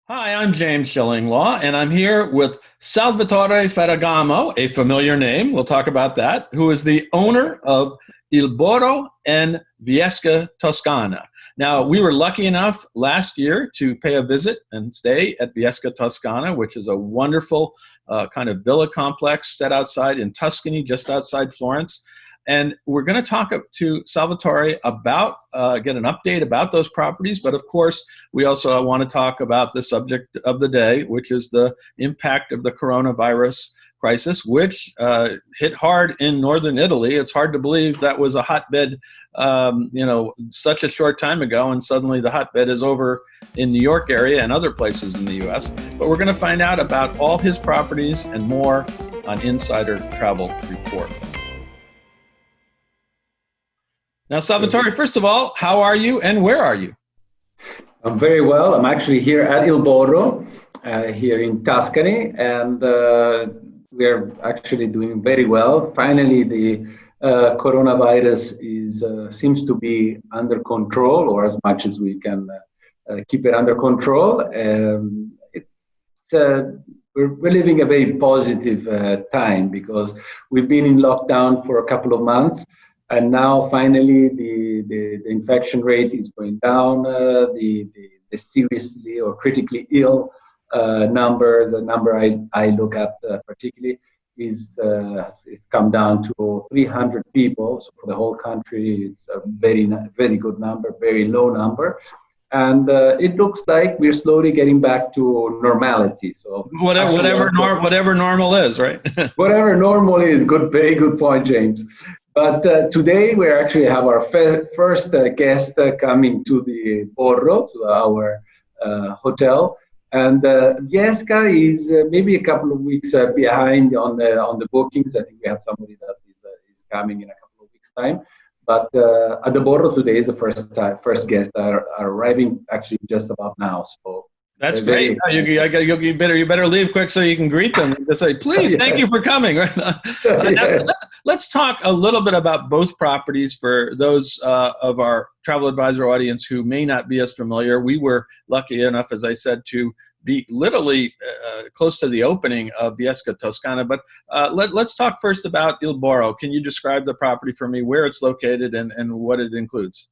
Hi, I'm James Shillinglaw, and I'm here with Salvatore Ferragamo, a familiar name. We'll talk about that, who is the owner of Il Boro and Viesca Toscana. Now, we were lucky enough last year to pay a visit and stay at Viesca Toscana, which is a wonderful kind of villa complex set outside in Tuscany, just outside Florence. And we're going to talk to Salvatore about, get an update about those properties. But of course, we also want to talk about the subject of the day, which is the impact of the coronavirus crisis, which hit hard in northern Italy. It's hard to believe that was a hotbed, such a short time ago, and suddenly the hotbed is over in New York area and other places in the U.S. But we're going to find out about all his properties and more on Insider Travel Report. Now, Salvatore, first of all, how are you and where are you? I'm very well. I'm actually here at Il Borro, here in Tuscany, and we're actually doing very well. Finally, the coronavirus seems to be under control, or as much as we can keep it under control. We're living a very positive time because we've been in lockdown for a couple of months. And now, finally, the infection rate is going down. The seriously or critically ill number, the number I look at particularly, is it's come down to 300 people. So for the whole country, it's a very good number, very low number. And it looks like we're slowly getting back to normality. So whatever normal is, right? Whatever normal is, very good point, James. But today we actually have our first guest coming to the Borro, to our hotel, and Viesca is maybe a couple of weeks behind on the bookings. I think we have somebody that is coming in a couple of weeks' time. But at the Borro today is the first guest are arriving actually just about now. So. That's great. You better leave quick so you can greet them and just say, please, thank you for coming. Let's talk a little bit about both properties for those of our travel advisor audience who may not be as familiar. We were lucky enough, as I said, to be literally close to the opening of Viesca Toscana. But let's talk first about Il Borro. Can you describe the property for me, where it's located and what it includes?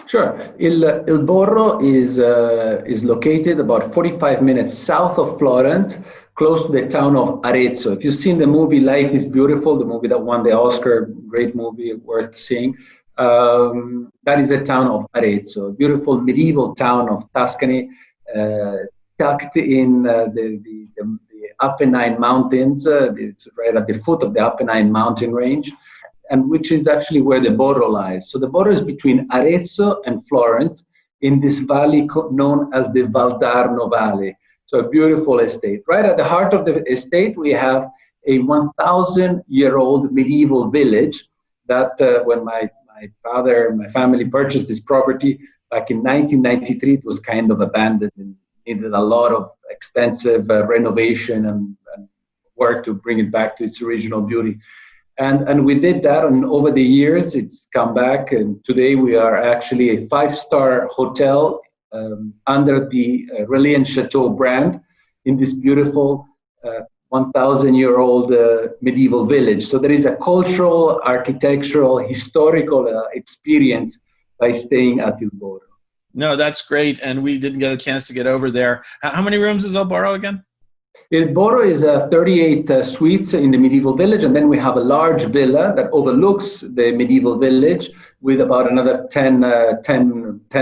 Sure. Il Borro is located about 45 minutes south of Florence, close to the town of Arezzo. If you've seen the movie Life is Beautiful, the movie that won the Oscar, great movie, worth seeing, that is the town of Arezzo, a beautiful medieval town of Tuscany, tucked in the Apennine Mountains. It's right at the foot of the Apennine mountain range, and which is actually where the Borro lies. So the Borro is between Arezzo and Florence in this valley known as the Valdarno Valley. So a beautiful estate. Right at the heart of the estate, we have a 1,000-year-old medieval village that when my father and my family purchased this property back in 1993, it was kind of abandoned and needed a lot of extensive renovation and work to bring it back to its original beauty. And we did that, and over the years, it's come back. And today we are actually a 5-star hotel under the Relais & Chateau brand in this beautiful 1,000-year-old medieval village. So there is a cultural, architectural, historical experience by staying at Il Borro. No, that's great. And we didn't get a chance to get over there. How many rooms is Il Borro again? Il Borro is 38 suites in the medieval village, and then we have a large villa that overlooks the medieval village with about another 10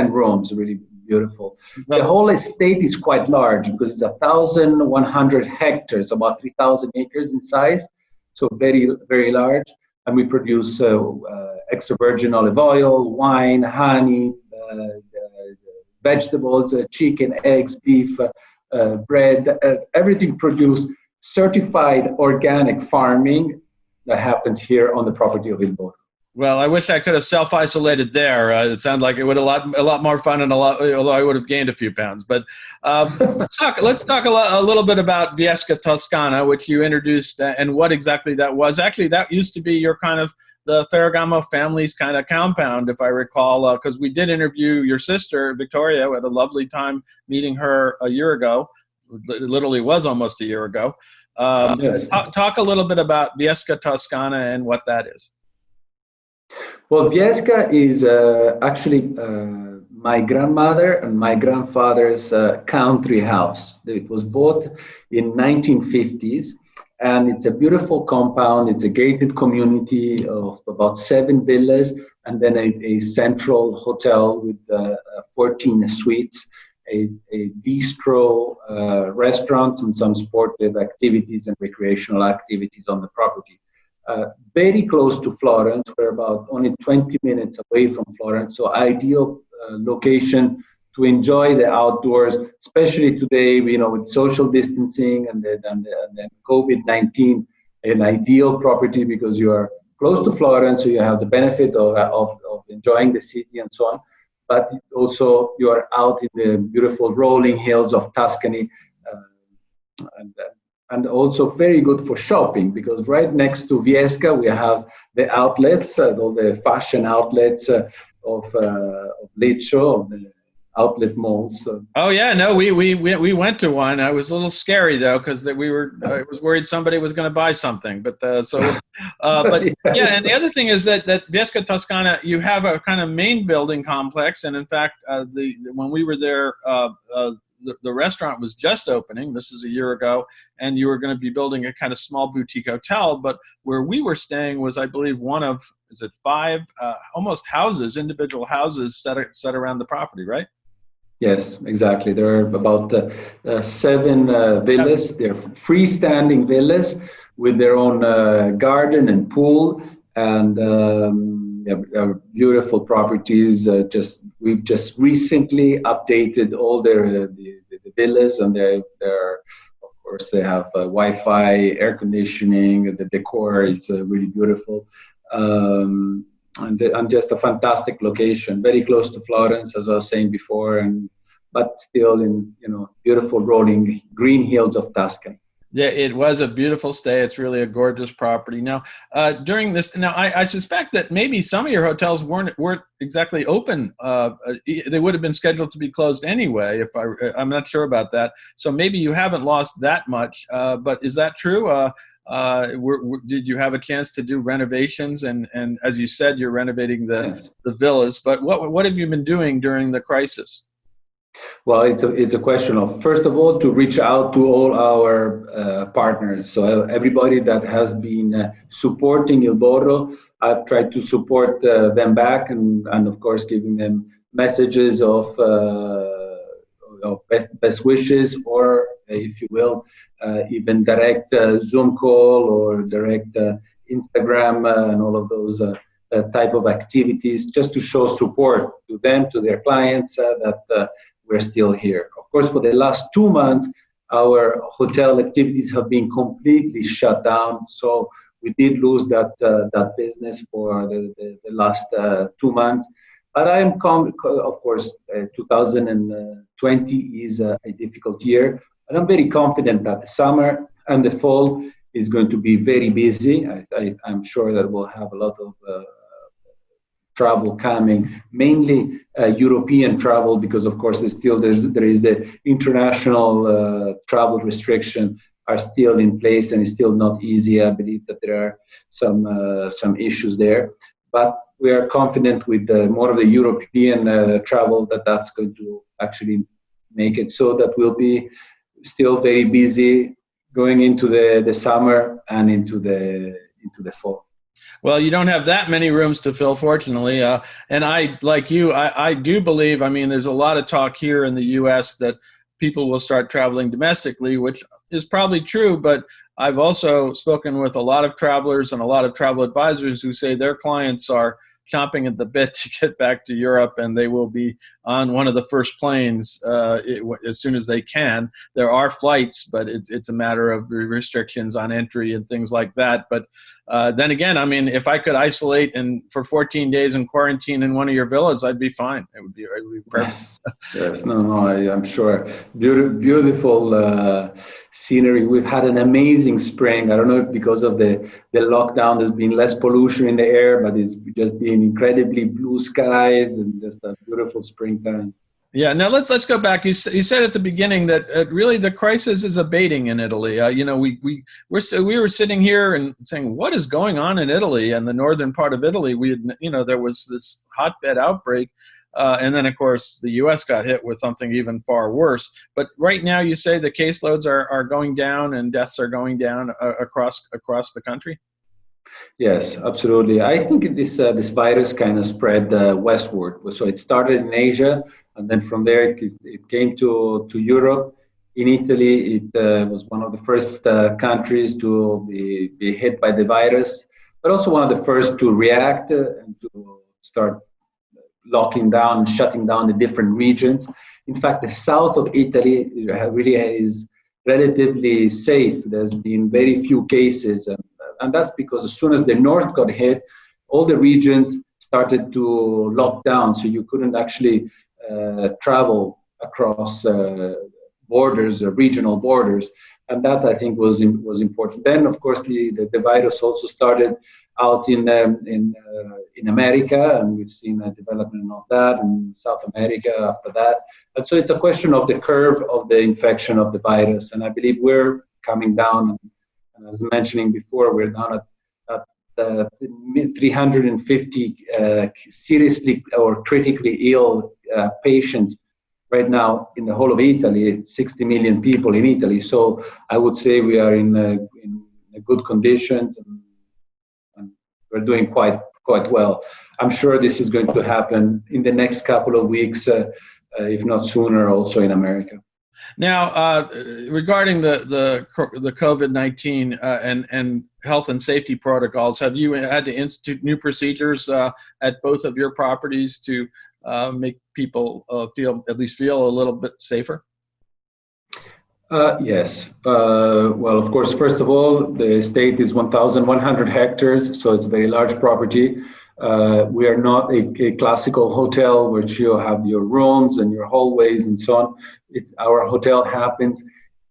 rooms, really beautiful. The whole estate is quite large because it's 1,100 hectares, about 3,000 acres in size, so very, very large. And we produce extra virgin olive oil, wine, honey, vegetables, chicken, eggs, beef, bread, everything produced, certified organic farming that happens here on the property of Il Borro. Well, I wish I could have self-isolated there. It sounded like it would a lot more fun, and although I would have gained a few pounds. But let's talk a little bit about Viesca Toscana, which you introduced, and what exactly that was. Actually, that used to be your kind of the Ferragamo family's kind of compound, if I recall, because we did interview your sister, Victoria. We had a lovely time meeting her a year ago. It literally was almost a year ago. Yes. Talk a little bit about Viesca Toscana and what that is. Well, Viesca is actually my grandmother and my grandfather's country house. It was bought in 1950s, and it's a beautiful compound. It's a gated community of about 7 villas, and then a central hotel with 14 suites, a bistro, restaurants, and some sportive activities and recreational activities on the property. Very close to Florence. We're about only 20 minutes away from Florence, so ideal location to enjoy the outdoors, especially today, with social distancing and then COVID-19, an ideal property because you are close to Florence, so you have the benefit of enjoying the city and so on, but also you are out in the beautiful rolling hills of Tuscany, and also very good for shopping because right next to Viesca we have the outlets, all the fashion outlets of Lecco, of the outlet malls. Oh yeah, no, we went to one. I was a little scary though because I was worried somebody was going to buy something. But but Yes. yeah, and the other thing is that Viesca Toscana, you have a kind of main building complex, and in fact, when we were there. The restaurant was just opening. This is a year ago, and you were going to be building a kind of small boutique hotel. But where we were staying was, I believe, one of 5 almost houses, individual houses set around the property, right? Yes, exactly. There are about 7 villas. They're freestanding villas with their own garden and pool, and beautiful properties. We've just recently updated all the villas, and they're of course they have Wi-Fi, air conditioning. The decor is really beautiful, and just a fantastic location, very close to Florence, as I was saying before, but still in beautiful rolling green hills of Tuscany. Yeah, it was a beautiful stay. It's really a gorgeous property. Now, during this, I suspect that maybe some of your hotels weren't exactly open. They would have been scheduled to be closed anyway. I'm not sure about that. So maybe you haven't lost that much. But is that true? Did you have a chance to do renovations? And as you said, you're renovating the villas. But what have you been doing during the crisis? Well, it's a question of, first of all, to reach out to all our partners. So everybody that has been supporting Il Borro, I've tried to support them back, and of course giving them messages of best wishes, or if you will, even direct Zoom call or direct Instagram and all of those type of activities, just to show support to them, to their clients, that we're still here. Of course, for the last 2 months, our hotel activities have been completely shut down. So we did lose that business for the last 2 months. But of course, 2020 is a difficult year. And I'm very confident that the summer and the fall is going to be very busy. I'm sure that we'll have a lot of travel coming, mainly European travel, because of course there is the international travel restriction are still in place, and it's still not easy. I believe that there are some issues there, but we are confident with more of the European travel that's going to actually make it so that we'll be still very busy going into the summer and into the fall. Well, you don't have that many rooms to fill, fortunately. And I, like you, I do believe, there's a lot of talk here in the U.S. that people will start traveling domestically, which is probably true. But I've also spoken with a lot of travelers and a lot of travel advisors who say their clients are chomping at the bit to get back to Europe, and they will be on one of the first planes as soon as they can. There are flights, but it's a matter of restrictions on entry and things like that. But Then again, I mean, if I could isolate and for 14 days in quarantine in one of your villas, I'd be fine. It would be perfect. Yes, yes, no, I'm sure. Beautiful scenery. We've had an amazing spring. I don't know if because of the lockdown, there's been less pollution in the air, but it's just been incredibly blue skies and just a beautiful springtime. Yeah. Now let's go back. You said at the beginning that really the crisis is abating in Italy. We were sitting here and saying, what is going on in Italy and the northern part of Italy? There was this hotbed outbreak, and then of course the U.S. got hit with something even far worse. But right now, you say the caseloads are going down and deaths are going down across the country. Yes, absolutely. I think this virus kind of spread westward. So it started in Asia, and then from there it came to Europe. In Italy, it was one of the first countries to be hit by the virus, but also one of the first to react and to start locking down, shutting down the different regions. In fact, the south of Italy really is relatively safe. There's been very few cases, and that's because as soon as the north got hit, all the regions started to lock down, so you couldn't actually travel across borders, regional borders, and that I think was important. Then, of course, the virus also started out in America, and we've seen a development of that in South America after that. And so it's a question of the curve of the infection of the virus, and I believe we're coming down. And as mentioning before, we're down at 350 seriously or critically ill patients right now in the whole of Italy, 60 million people in Italy. So I would say we are in good conditions, and we're doing quite well. I'm sure this is going to happen in the next couple of weeks, if not sooner, also in America. Now, regarding the COVID-19 and health and safety protocols, have you had to institute new procedures at both of your properties to make people feel a little bit safer? Yes. Well, of course, first of all, the estate is 1,100 hectares, so it's a very large property. We are not a classical hotel which you have your rooms and your hallways and so on. Our hotel happens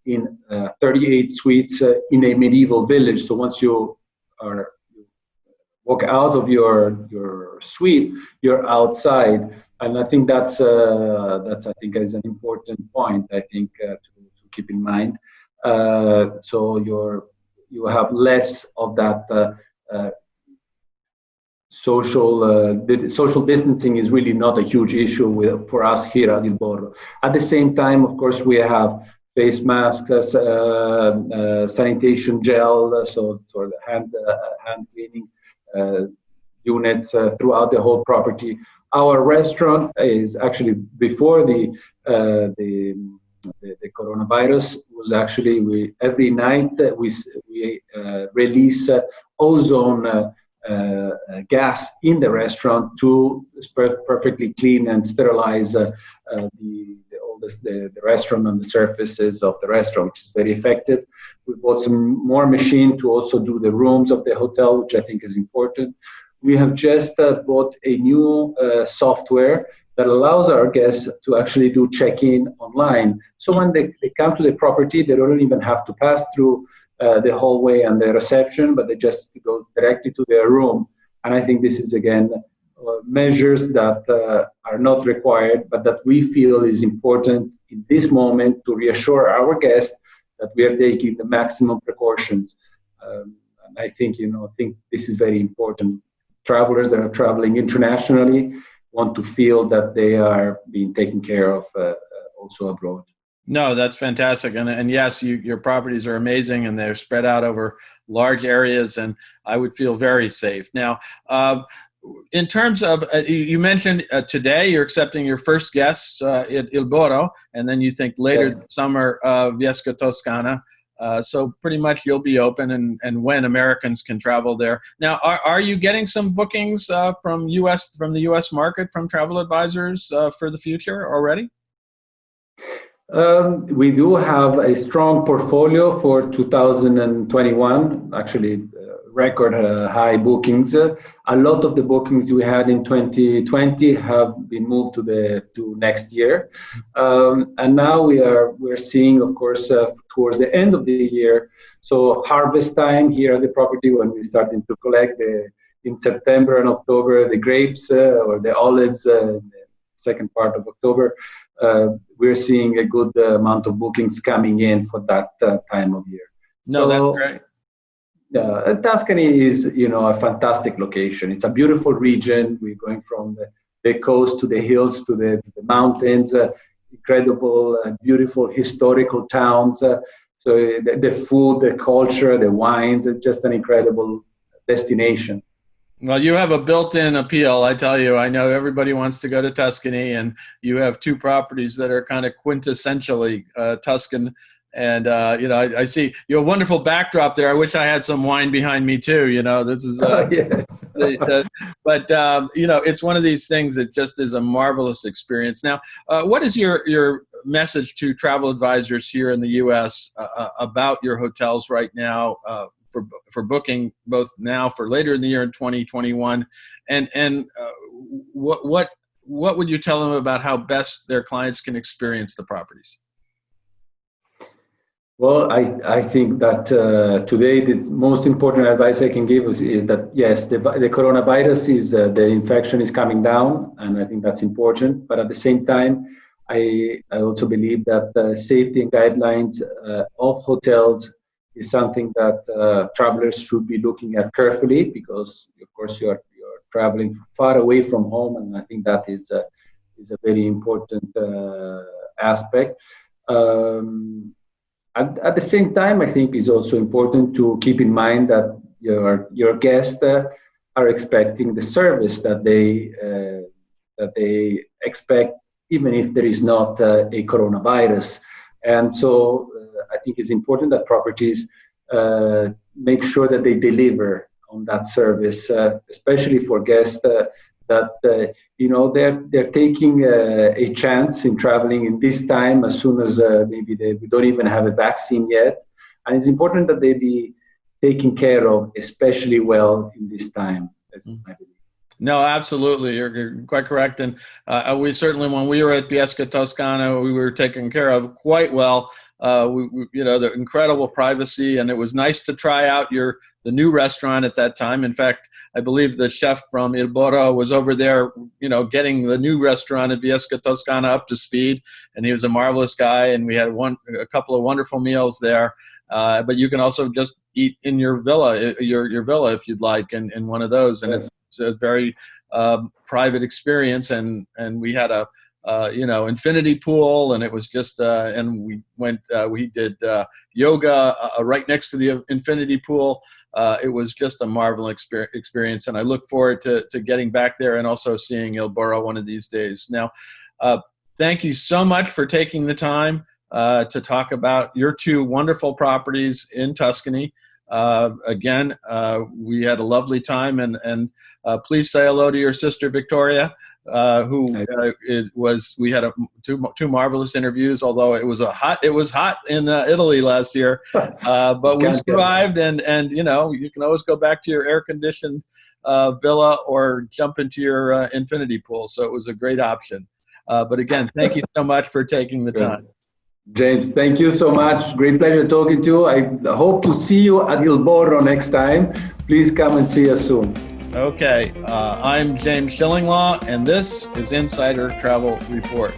in 38 suites in a medieval village. So once you walk out of your suite, you're outside, and I think that's I think is an important point. I think to keep in mind. So you have less of that. Social distancing is really not a huge issue for us here at Il Borro. At the same time, of course, we have face masks, sanitation gel, so the hand cleaning units throughout the whole property. Our restaurant is actually before the coronavirus was actually every night we release ozone gas in the restaurant to perfectly clean and sterilize the restaurant and the surfaces of the restaurant, which is very effective. We bought some more machine to also do the rooms of the hotel, which I think is important. We have just bought a new software that allows our guests to actually do check-in online. So when they come to the property, they don't even have to pass through the hallway and the reception, but they just go directly to their room. And I think this is, again, measures that are not required, but that we feel is important in this moment to reassure our guests that we are taking the maximum precautions. And I think this is very important. Travelers that are traveling internationally want to feel that they are being taken care of also abroad. No, that's fantastic. And yes, your properties are amazing, and they're spread out over large areas, and I would feel very safe. Now, in terms of, you mentioned today you're accepting your first guests at Il Borro, and then you think later this summer, Viesca Toscana. So pretty much you'll be open and when Americans can travel there. Now, are you getting some bookings from the U.S. market from travel advisors for the future already? We do have a strong portfolio for 2021, actually record high bookings. A lot of the bookings we had in 2020 have been moved to next year, and now we're seeing, of course, towards the end of the year. So harvest time here at the property, when we're starting to collect in September and October the grapes or the olives. In the second part of October, we're seeing a good amount of bookings coming in for that time of year. No, that's great. Tuscany is, a fantastic location. It's a beautiful region. We're going from the coast to the hills to the mountains. Incredible, beautiful historical towns. So the food, the culture, the wines. It's just an incredible destination. Well, you have a built-in appeal, I tell you. I know everybody wants to go to Tuscany, and you have two properties that are kind of quintessentially Tuscan. And, I see you have a wonderful backdrop there. I wish I had some wine behind me too. This is, yes. But it's one of these things that just is a marvelous experience. Now, what is your message to travel advisors here in the U.S. About your hotels right now, for booking, both now for later in the year in 2021, and what would you tell them about how best their clients can experience the properties? Well, I think that today the most important advice I can give is that yes, the coronavirus is the infection is coming down, and I think that's important. But at the same time, I also believe that safety and guidelines of hotels is something that travelers should be looking at carefully, because of course you're traveling far away from home, and I think that is a very important aspect. At the same time, I think it's also important to keep in mind that your guests are expecting the service that they expect, even if there is not a coronavirus. And so I think it's important that properties make sure that they deliver on that service, especially for guests that they're taking a chance in traveling in this time, as soon as maybe we don't even have a vaccine yet. And it's important that they be taken care of especially well in this time, as I believe. No, absolutely. You're quite correct. And we certainly, when we were at Fiesca Toscana, we were taken care of quite well. The incredible privacy, and it was nice to try out the new restaurant at that time. In fact, I believe the chef from Il Borro was over there, getting the new restaurant at Fiesca Toscana up to speed, and he was a marvelous guy. And we had a couple of wonderful meals there. But you can also just eat in your villa, your villa if you'd like, in one of those, and it's a very private experience. And we had a infinity pool, and it was just and we did yoga right next to the infinity pool. It was just a marvelous experience, and I look forward to getting back there and also seeing Il Borro one of these days. Now, thank you so much for taking the time to talk about your two wonderful properties in Tuscany. Again, we had a lovely time, and please say hello to your sister Victoria, we had two marvelous interviews, although it was hot in Italy last year, but we survived, and you can always go back to your air-conditioned villa or jump into your infinity pool. So it was a great option. But again, thank you so much for taking the time. James, thank you so much. Great pleasure talking to you. I hope to see you at Il Borro next time. Please come and see us soon. Okay, I'm James Shillinglaw, and this is Insider Travel Report.